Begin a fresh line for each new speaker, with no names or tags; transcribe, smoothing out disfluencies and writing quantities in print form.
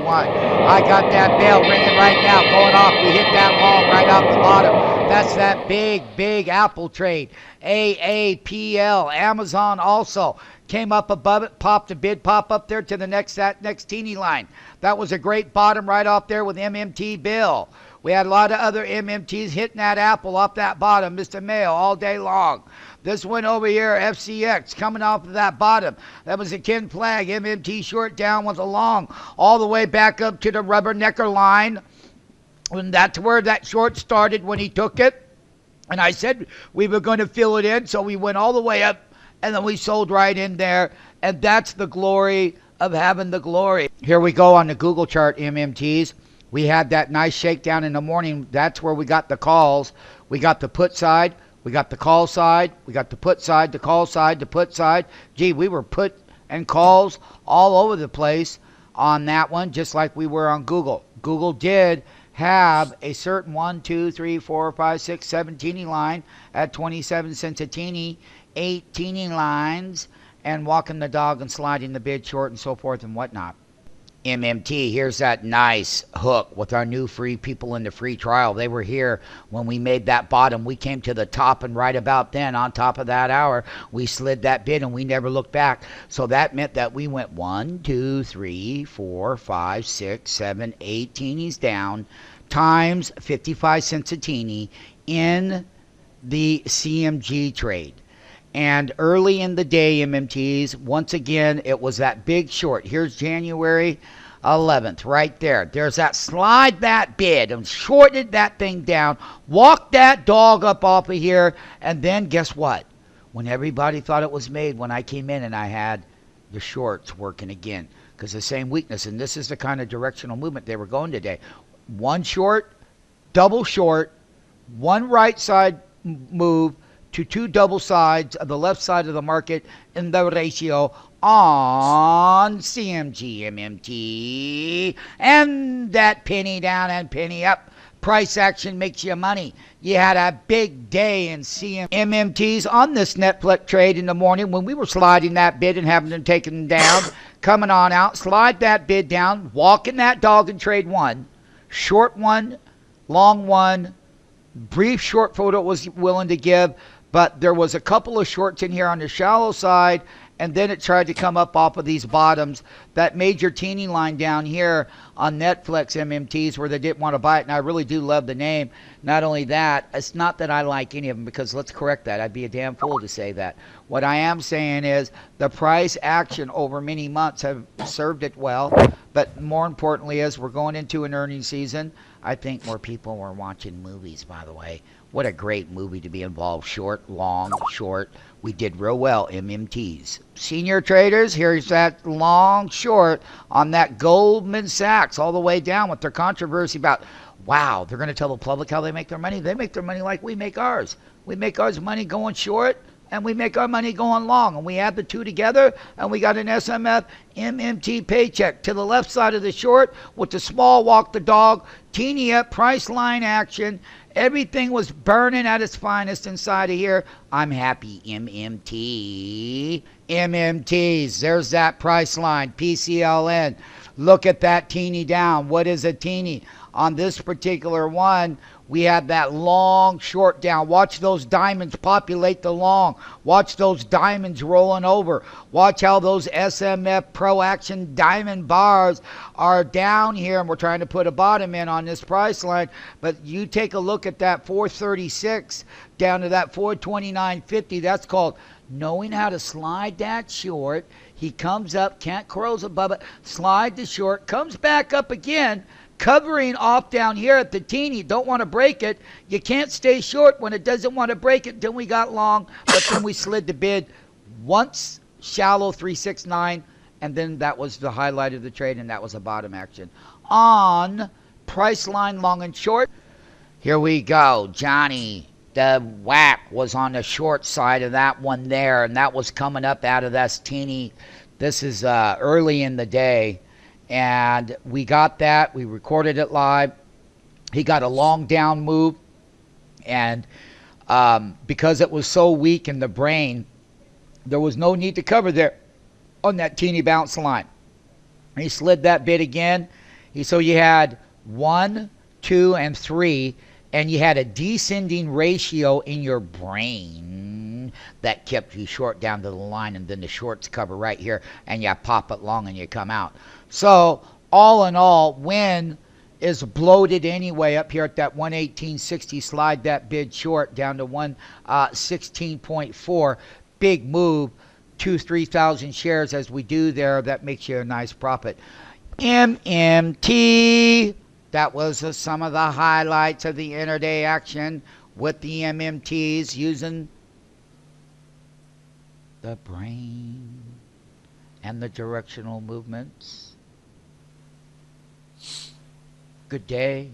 1. I got that bell ringing right now, going off. We hit that long right off the bottom. That's that big Apple trade. AAPL, Amazon also came up above it, popped a bid, pop up there to the next teeny line. That was a great bottom right off there with MMT Bill. We had a lot of other MMTs hitting that Apple off that bottom, Mr. Mayo, all day long. This one over here, FCX, coming off of that bottom. That was a Ken Flag, MMT short down with a long, all the way back up to the rubbernecker line. And that's where that short started when he took it. And I said we were going to fill it in, so we went all the way up, and then we sold right in there. And that's the glory of having the glory. Here we go on the Google chart, MMTs. We had that nice shakedown in the morning. That's where we got the calls. We got the put side. We got the call side. We got the put side, the call side, the put side. Gee, we were put and calls all over the place on that one, just like we were on Google. Google did have a certain 1, 2, 3, 4, 5, 6, 7 teeny line at 27 cents a teeny, 8 teeny lines, and walking the dog and sliding the bid short and so forth and whatnot. MMT, here's that nice hook with our new free people in the free trial. They were here when we made that bottom. We came to the top, and right about then, on top of that hour, we slid that bid and we never looked back. So that meant that we went 1, 2, 3, 4, 5, 6, 7, 8 teenies down times 55 cents a teeny in the CMG trade. And early in the day, MMTs, once again, it was that big short. Here's January 11th right there. There's that slide that bid and shorted that thing down, walked that dog up off of here, and then guess what? When everybody thought it was made, when I came in and I had the shorts working again, because the same weakness, and this is the kind of directional movement they were going today. One short, double short, one right side move, to 2 double sides of the left side of the market in the ratio on CMG MMT. And that penny down and penny up. Price action makes you money. You had a big day in MMTs on this Netflix trade in the morning when we were sliding that bid and having them taken down. Coming on out, slide that bid down, walking that dog in trade 1. Short 1, long 1. Brief short photo was willing to give. But there was a couple of shorts in here on the shallow side, and then it tried to come up off of these bottoms. That major teeny line down here on Netflix MMTs where they didn't want to buy it, and I really do love the name. Not only that, it's not that I like any of them, because let's correct that. I'd be a damn fool to say that. What I am saying is the price action over many months have served it well, but more importantly is we're going into an earnings season. I think more people were watching movies, by the way. What a great movie to be involved. Short, long, short. We did real well, MMTs. Senior traders, here's that long short on that Goldman Sachs all the way down with their controversy about, wow, they're going to tell the public how they make their money. They make their money like we make ours. We make ours money going short, and we make our money going long. And we add the two together, and we got an SMF MMT paycheck to the left side of the short with the small walk the dog, teeny up, price line action. Everything was burning at its finest inside of here. I'm happy, MMT. MMTs, there's that price line, PCLN. Look at that teeny down. What is a teeny? On this particular one, we had that long short down. Watch those diamonds populate the long. Watch those diamonds rolling over. Watch how those SMF Pro Action diamond bars are down here, and we're trying to put a bottom in on this price line. But you take a look at that 436 down to that 429.50. That's called knowing how to slide that short. He comes up, can't close above it, slide the short, comes back up again, covering off down here at the teeny. Don't want to break it. You can't stay short when it doesn't want to break it. Then we got long, but then we slid the bid once, shallow 369, and then that was the highlight of the trade, and that was a bottom action. On price line long and short, here we go. Johnny, the whack was on the short side of that one there, and that was coming up out of that teeny. This is early in the day. And we got that. We recorded it live. He got a long down move. And because it was so weak in the brain, there was no need to cover there on that teeny bounce line. He slid that bid again. So you had 1, 2, and 3, and you had a descending ratio in your brain that kept you short down to the line, and then the shorts cover right here, and you pop it long and you come out. So all in all, WYNN is bloated anyway up here at that 118.60. Slide that bid short down to 116.4. Big move, 3,000 shares as we do there. That makes you a nice profit. MMT. That was some of the highlights of the intraday action with the MMTs using the brain and the directional movements. Good day.